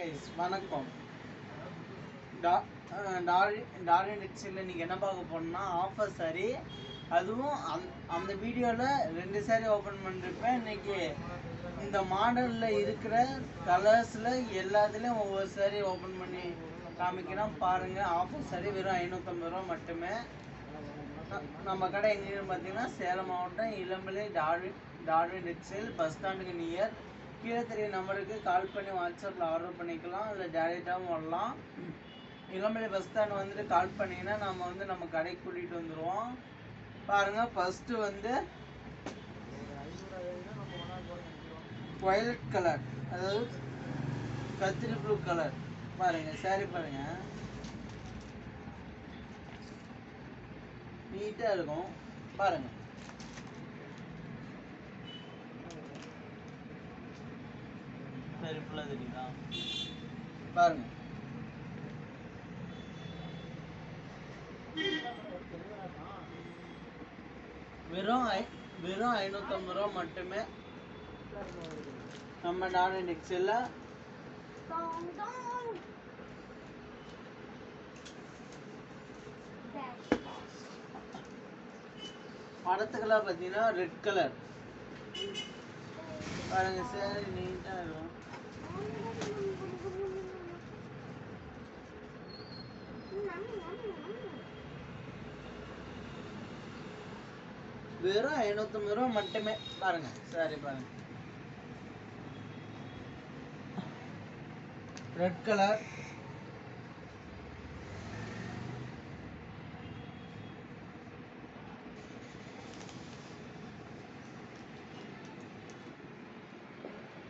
Guys வணக்கம். Darlene டெக்ஸ்டைல்ல இன்னைக்கு என்ன பார்க்க போறோம்னா ஆஃபர் சாரி. அதுவும் அந்த வீடியோவில் 2 சாரி ஓப்பன் பண்ணிருப்பேன். இன்னைக்கு இந்த மாடலில் இருக்கிற கலர்ஸில் எல்லாத்துலேயும் ஒவ்வொரு சாரி ஓப்பன் பண்ணி காமிக்கிறோம் பாருங்கள். ஆஃபர் சாரி வெறும் 550 ரூபா மட்டுமே. நம்ம கடை எங்கேன்னு பார்த்தீங்கன்னா சேலம் மாவட்டம் இளம்பிள்ளை டார்லின் டெக்ஸ்டைல் பஸ் ஸ்டாண்டுக்கு நியர். கீழே தெரிய நம்பருக்கு கால் பண்ணி வாட்ஸ்அப்பில் ஆர்டர் பண்ணிக்கலாம், இல்லை டேரெக்டாகவும் வரலாம். இளம்பிள்ளை பஸ் ஸ்டாண்ட் வந்துட்டு கால் பண்ணிங்கன்னா நம்ம கடைக்கு கூட்டிகிட்டு வந்துடுவோம். பாருங்கள், ஃபஸ்ட்டு வந்து வயலட் கலர், அதாவது கத்திரி ப்ளூ கலர். பாருங்கள் சாரி, பாருங்கள் நீட்டாக இருக்கும். பாருங்கள் சரி ஃபுல்லாக தெரியுதா? பாருங்கள் வெறும் 550 ரூபா மட்டுமே நம்ம டார்லின் டெக்ஸ்டைல்ல. அடுத்த கலர் பார்த்தீங்கன்னா ரெட் கலர். பாருங்க சாரி நீட்டாக இருக்கும். வெறும் 550 ரூபா மட்டுமே. பாருங்க சாரி, பாருங்க ரெட் கலர்.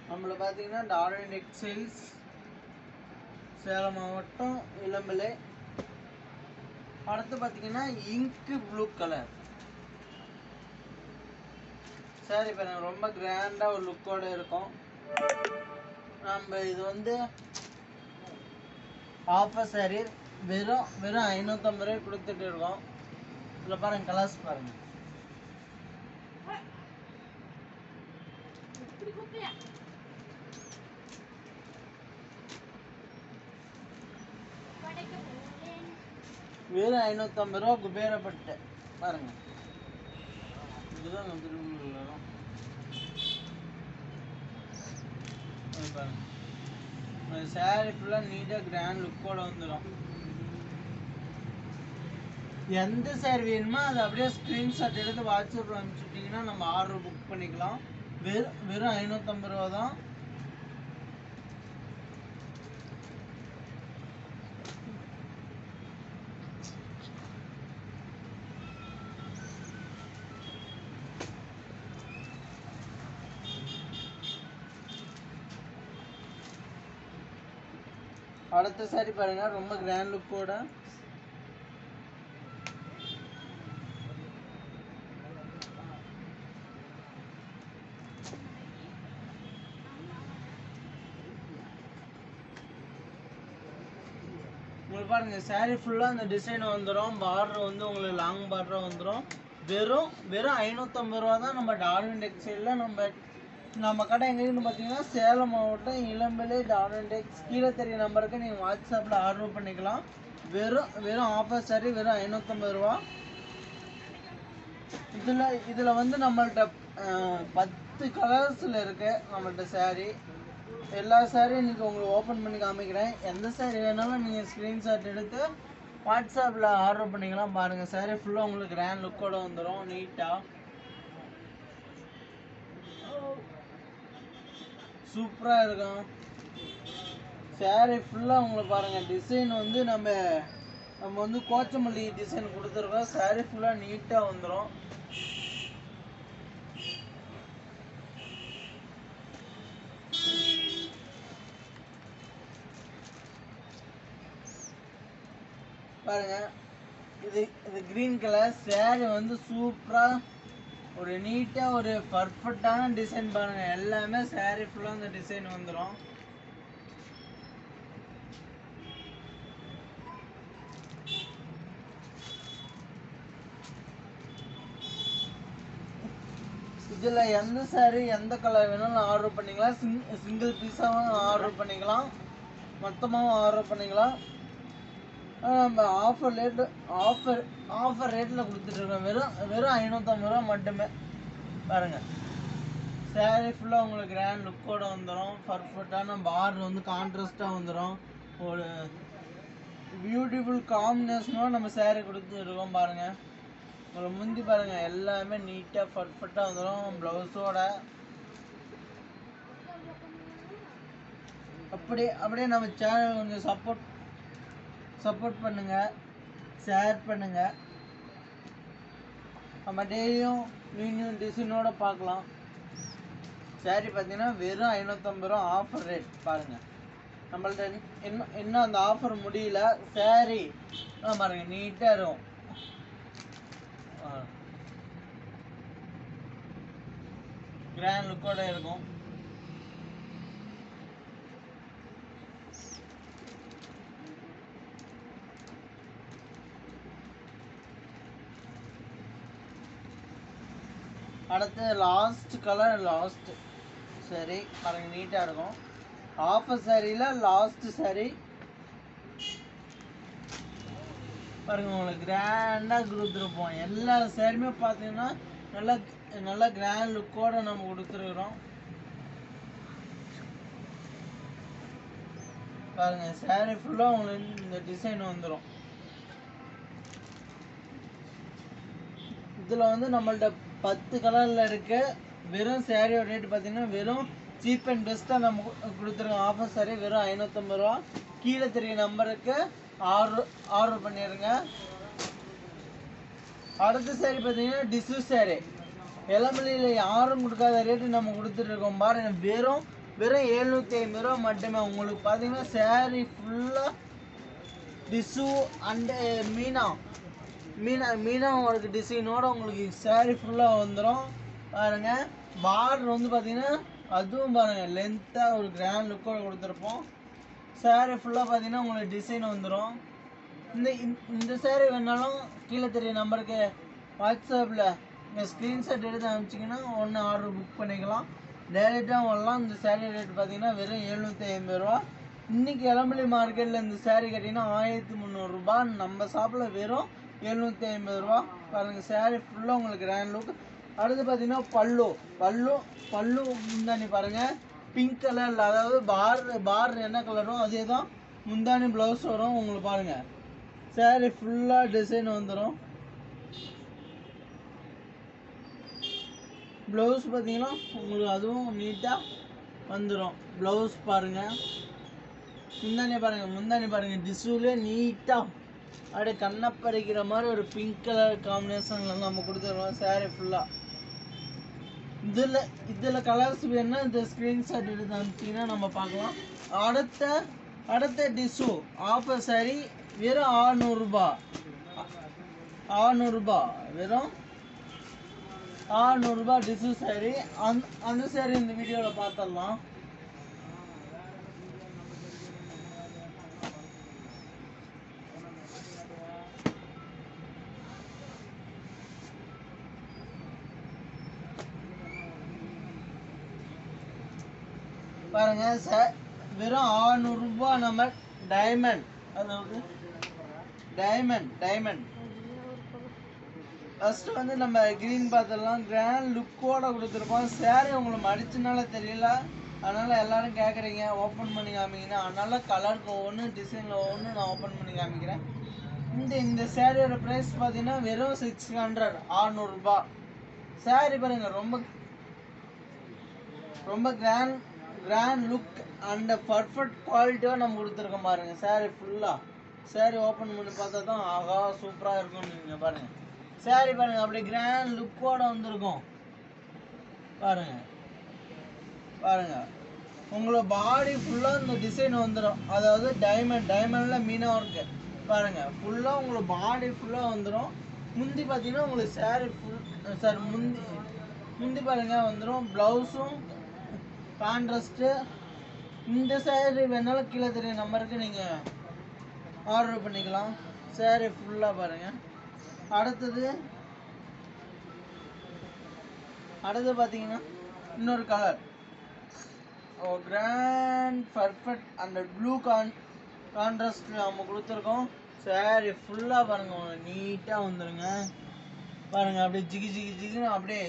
நம்மள பார்த்தீங்கன்னா டார்லின் டெக்ஸ்டைல்ஸ் சேலம் மாவட்டம் இளம்பிள்ளை. அடுத்து பார்த்தீங்கன்னா இங்க் ப்ளூ கலர் சாரி. பாருங்க ரொம்ப கிராண்டாக ஒரு லுக்கோட இருக்கும். நம்ம இது வந்து ஆஃபர் சாரி வெறும் 550 ரூபாய் கொடுத்துட்டு இருக்கோம். இதில் பாருங்க கலர்ஸ் பாருங்க. வெறும் 550 ரூபா குபேரப்பட்டு. பாருங்க இதுதான் வரும். பாருங்க சாரி ஃபுல்லாக நீட்டாக கிராண்ட் லுக்கோட வந்துடும். எந்த சாரி வேணுமோ அதை அப்படியே ஸ்க்ரீன்ஷாட் எடுத்து வாட்ஸ்அப்பில் அனுப்பிச்சுட்டிங்கன்னா நம்ம ஆர்டர் புக் பண்ணிக்கலாம். வெறும் 550 ரூபா தான். அடுத்த சாரி பாருங்க ரொம்ப கிராண்ட் லுக்கோட. உங்களுக்கு பாருங்க சாரி ஃபுல்லாக அந்த டிசைன் வந்துடும். பார்டர் வந்து உங்களுக்கு லாங் பார்டராக வந்துடும். வெறும் 550 ரூபா தான் நம்ம டார்லின் டெக்ஸ்டைலில். நம்ம கடை எங்கேன்னு பார்த்தீங்கன்னா சேலம் மாவட்டம் இளம்பிள்ளை டார்லின் டெக்ஸ். கீழே தெரிய நம்பருக்கு நீங்கள் வாட்ஸ்அப்பில் ஆர்டர் பண்ணிக்கலாம். வெறும் ஆஃபர் சாரி வெறும் 550 ரூபா. இதில் வந்து நம்மள்கிட்ட 10 கலர்ஸில் இருக்கு நம்மள்கிட்ட சாரி. எல்லா சாரியும் இன்றைக்கி உங்களுக்கு ஓப்பன் பண்ணி காமிக்கிறேன். எந்த சாரி வேணாலும் நீங்கள் ஸ்க்ரீன்ஷாட் எடுத்து வாட்ஸ்அப்பில் ஆர்டர் பண்ணிக்கலாம். பாருங்கள் சாரி ஃபுல்லாக உங்களுக்கு கிராண்ட் லுக்கோட வந்துடும் நீட்டாக. சூப்பராக இருக்கும் சாரி ஃபுல்லாக. உங்களுக்கு பாருங்கள் டிசைன் வந்து நம்ம வந்து கோச்சமல்லி டிசைன் கொடுத்துருக்கோம். சாரி ஃபுல்லாக நீட்டாக வந்துடும். பாருங்க இது கிரீன் கலர் சாரி வந்து சூப்பராக ஒரு நீட்டாக ஒரு பர்ஃபெக்டான டிசைன். பாருங்க எல்லாமே சாரி ஃபுல்லாக அந்த டிசைன் வந்துடும். இதில் எந்த சாரி எந்த கலர் வேணாலும் ஆர்டர் பண்ணிக்கலாம். சிங்கிள் பீஸாகவும் ஆர்டர் பண்ணிக்கலாம். மொத்தமாகவும் ஆர்டர் பண்ணிக்கலாம். நம்ம ஆஃபர் ரேட்டில் கொடுத்துட்ருக்கோம். வெறும் 550 ரூபா மட்டுமே. பாருங்கள், சேரீ ஃபுல்லாக உங்களுக்கு கிராண்ட் லுக்கோட வந்துடும். பர்ஃபெக்டான பார்டர் வந்து கான்ட்ராஸ்டாக வந்துடும். ஒரு பியூட்டிஃபுல் காம்பினேஷனோட நம்ம சேரீ கொடுத்துருக்கோம். பாருங்கள், உங்களுக்கு முந்தி பாருங்கள் எல்லாமே நீட்டாக பர்ஃபெக்டாக வந்துடும் ப்ளவுஸோட. அப்படியே நம்ம சேனல் கொஞ்சம் சப்போர்ட் பண்ணுங்கள், ஷேர் பண்ணுங்கள். நம்ம டெய்லியும் நியூ டிசைனோட பார்க்கலாம். சேரீ பார்த்தீங்கன்னா வெறும் 550 ரூபா ஆஃபர் ரேட். பாருங்கள், நம்மள்ட்ட இன்னும் அந்த ஆஃபர் முடியல. சேரீ பாருங்கள் நீட்டாக இருக்கும். கிராண்ட் லுக்கோட இருக்கும். அடுத்து லாஸ்ட் கலர், லாஸ்ட் சரி பாருங்க நீட்டாக இருக்கும். ஆஃபர் சாரியில் லாஸ்ட் சாரி பாருங்க, உங்களுக்கு கிராண்டாக கொடுத்துருப்போம். எல்லா சாரியுமே பார்த்தீங்கன்னா நல்லா கிராண்ட் லுக்கோட நம்ம கொடுத்துருக்குறோம். பாருங்க, சாரி ஃபுல்லாக உங்களுக்கு இந்த டிசைன் வந்துடும். இதில் வந்து நம்மள்ட்ட 10 கலரில் இருக்கு. வெறும் சாரியோட ரேட் பார்த்தீங்கன்னா வெறும் சீப் அண்ட் பெஸ்ட்டாக நம்ம கொடுத்துருக்கோம். ஆஃபர் சாரி வெறும் 550 ரூபா. கீழே தெரிய நம்பருக்கு ஆர்டர் பண்ணிடுங்க. அடுத்த சாரி பார்த்தீங்கன்னா டிஷ்யூ சாரி. இளமலையில் யாரும் கொடுக்காத ரேட்டு நம்ம கொடுத்துட்ருக்கோம். பாருங்க, வெறும் 750 ரூபா மட்டுமே. உங்களுக்கு பார்த்தீங்கன்னா சாரி ஃபுல்லாக டிஷ்யூ அண்டு மீனா உங்களுக்கு டிசைனோட உங்களுக்கு சாரி ஃபுல்லாக வந்துடும். பாருங்க, பார்டர் வந்து பார்த்தீங்கன்னா அதுவும் பாருங்கள் லென்த்தாக ஒரு கிராண்ட் லுக்கோட கொடுத்துருப்போம். சாரி ஃபுல்லாக பார்த்தீங்கன்னா உங்களுக்கு டிசைன் வந்துடும். இந்த சாரி வேணாலும் கீழே தெரிய நம்பருக்கு வாட்ஸ்அப்பில் நீங்கள் ஸ்க்ரீன்ஷாட் எடுத்து அனுப்பிச்சிங்கன்னா ஒன்று ஆர்டர் புக் பண்ணிக்கலாம். டைரெக்டாக வரலாம். இந்த சாரி ரேட் பார்த்தீங்கன்னா வெறும் 750 ரூபா. இன்றைக்கி இளம்பலி மார்க்கெட்டில் இந்த சாரி கேட்டிங்கன்னா 1300 ரூபா. நம்ம ஷாப்பில் வெறும் 750 ரூபா. பாருங்கள், சாரி ஃபுல்லாக உங்களுக்கு கிராண்ட் லுக். அடுத்து பார்த்தீங்கன்னா பல்லு முந்தானி பாருங்கள் பிங்க் கலரில், அதாவது பார்டர் என்ன கலரும் அதே தான் முந்தானி ப்ளவுஸ் வரும். உங்களுக்கு பாருங்கள் சாரி ஃபுல்லாக டிசைன் வந்துடும். ப்ளவுஸ் பார்த்தீங்கன்னா உங்களுக்கு அதுவும் நீட்டாக வந்துடும். ப்ளவுஸ் பாருங்கள், முந்தானி பாருங்கள் டிஷ்யூலே நீட்டாக அப்படியே கண்ணப்பறிக்கிற மாதிரி ஒரு பிங்க் கலர் காம்பினேஷனில் நம்ம கொடுத்துருவோம். சாரி ஃபுல்லாக இதில் கலர்ஸ் வேணுன்னா இந்த ஸ்க்ரீன்ஷாட் எடுத்து அனுப்பிச்சிங்கன்னா நம்ம பார்க்கலாம். அடுத்த டிஷ்யூ ஆஃபர் சாரி வெறும் 600 ரூபா. வெறும் 600 ரூபா டிஷ்யூ சாரி. அந்த சாரி இந்த வீடியோவில் பார்த்துடலாம். பாருங்க, வெறும் 600 ரூபா. நம்ம டைமண்ட், அதாவது டைமண்ட் ஃபர்ஸ்ட் வந்து நம்ம கிரீன் பார்த்துடலாம். கிராண்ட் லுக்கோட கொடுத்துருப்போம். சாரி உங்களுக்கு மடிச்சனால தெரியல, அதனால எல்லாரும் கேட்குறீங்க ஓப்பன் பண்ணி காமிங்கன்னா, அதனால கலருக்கு ஒவ்வொன்று டிசைனில் ஒவ்வொன்று நான் ஓப்பன் பண்ணி காமிக்கிறேன். இந்த சாரியோட ப்ரைஸ் பார்த்தீங்கன்னா வெறும் 600, 600 ரூபா. சாரி பாருங்க, ரொம்ப கிராண்ட் லுக் அண்ட் பர்ஃபெக்ட் குவாலிட்டியாக நம்ம கொடுத்துருக்கோம். பாருங்க, சாரி ஃபுல்லாக சாரி ஓப்பன் பண்ணி பார்த்தா தான் ஆகா சூப்பராக இருக்கும். நீங்கள் பாருங்கள் சாரி பாருங்கள் அப்படியே கிராண்ட் லுக்கோட வந்திருக்கும். பாருங்க உங்களோட பாடி ஃபுல்லாக இந்த டிசைன் வந்துடும். அதாவது டைமண்டில் மீனா ஒர்க்கு பாருங்கள் ஃபுல்லாக உங்களோட பாடி ஃபுல்லாக வந்துடும். முந்தி பார்த்தீங்கன்னா உங்களுக்கு சாரி முந்தி பாருங்கள் வந்துடும். ப்ளவுஸும் கான்ட்ராஸ்ட்டு. இந்த சாரி வேணாலும் கீழே தெரிய நம்பருக்கு நீங்கள் ஆர்டர் பண்ணிக்கலாம். சாரி ஃபுல்லாக பாருங்கள். அடுத்தது பார்த்தீங்கன்னா இன்னொரு கலர் கிராண்ட் பர்ஃபெக்ட் அந்த ப்ளூ கான்ட்ராஸ்ட்ல நம்ம கொடுத்துருக்கோம். சாரி ஃபுல்லா பாருங்க நீட்டா வந்துருங்க. பாருங்க அப்படியே ஜிகி ஜிகி ஜிகின்னு அப்படியே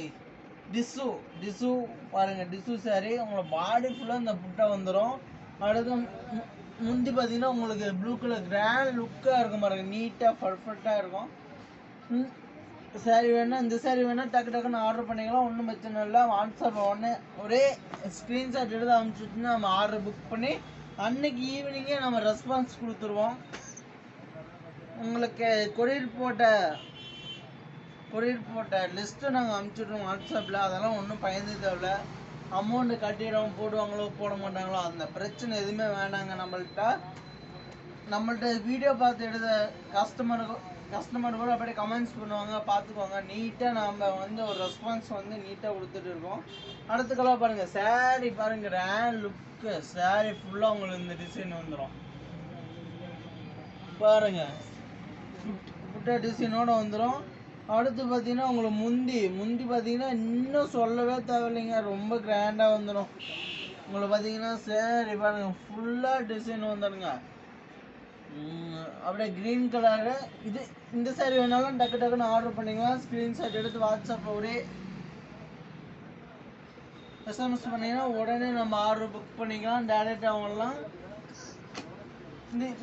டிசு பாருங்க டிசு சாரி உங்களோட பாடி ஃபுல்லா இந்த புட்டா வந்துடும். அடுத்து முந்தி பார்த்தீங்கன்னா உங்களுக்கு ப்ளூ கலர் கிராண்ட் லுக்காக இருக்கும் பாருங்க, நீட்டாக பர்ஃபெக்டாக இருக்கும். சாரி வேணா இந்த சாரி வேணா டக்கு டக்குன்னு ஆர்டர் பண்ணிக்கலாம், ஒன்றும் பிரச்சனை இல்லை. வாட்ஸ்அப் ஒன்று ஒரே ஸ்க்ரீன்ஷாட் எடுத்து அனுப்பிச்சுட்டு நம்ம ஆர்டர் புக் பண்ணி அன்னைக்கு ஈவினிங்கே நம்ம ரெஸ்பான்ஸ் கொடுத்துருவோம். உங்களுக்கு கொரியர் போட்ட லிஸ்ட்டு நாங்கள் அனுப்பிச்சுட்ருவோம் வாட்ஸ்அப்பில். அதெல்லாம் ஒன்றும் பயந்து தேவையில்ல. அமௌண்ட்டு கட்டிடுவோம், போடுவாங்களோ போட மாட்டாங்களோ அந்த பிரச்சனை எதுவுமே வேண்டாங்க. நம்மள்ட்ட வீடியோ பார்த்து எடுத்த கஸ்டமர் கூட அப்படியே கமெண்ட்ஸ் பண்ணுவாங்க, பார்த்துக்குவாங்க. நீட்டாக நம்ம வந்து ஒரு ரெஸ்பான்ஸ் வந்து நீட்டாக கொடுத்துட்டு இருக்கோம். அடுத்த கலர் பாருங்கள், சாரீ பாருங்கள் ரேண்ட் லுக்கு. சாரீ ஃபுல்லாக உங்களுக்கு இந்த டிசைன் வந்துடும் பாருங்கள், புட்டா டிசைனோட வந்துடும். அடுத்து பார்த்தீங்கன்னா உங்களுக்கு முந்தி பார்த்தீங்கன்னா இன்னும் சொல்லவே தேவையில்லைங்க, ரொம்ப கிராண்டாக வந்துடும். உங்களுக்கு பார்த்தீங்கன்னா சரி பாருங்க ஃபுல்லாக டிசைன் வந்துடுங்க. அப்படியே க்ரீன் கலரு. இந்த சாரி வேணாலும் டக்கு டக்குன்னு ஆர்டர் பண்ணிக்கலாம். ஸ்க்ரீன்ஷாட் எடுத்து வாட்ஸ்அப்பில் ஒரே எஸ்எம்எஸ் பண்ணிங்கன்னா உடனே நம்ம ஆர்டர் புக் பண்ணிக்கலாம். டேரெக்டாக அவங்களாம்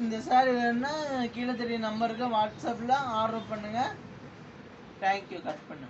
இந்த சாரி வேணும்னா கீழே தெரிய நம்பருக்கு வாட்ஸ்அப்பில் ஆர்டர் பண்ணுங்கள். தேங்க்யூ. கட் பண்ணு.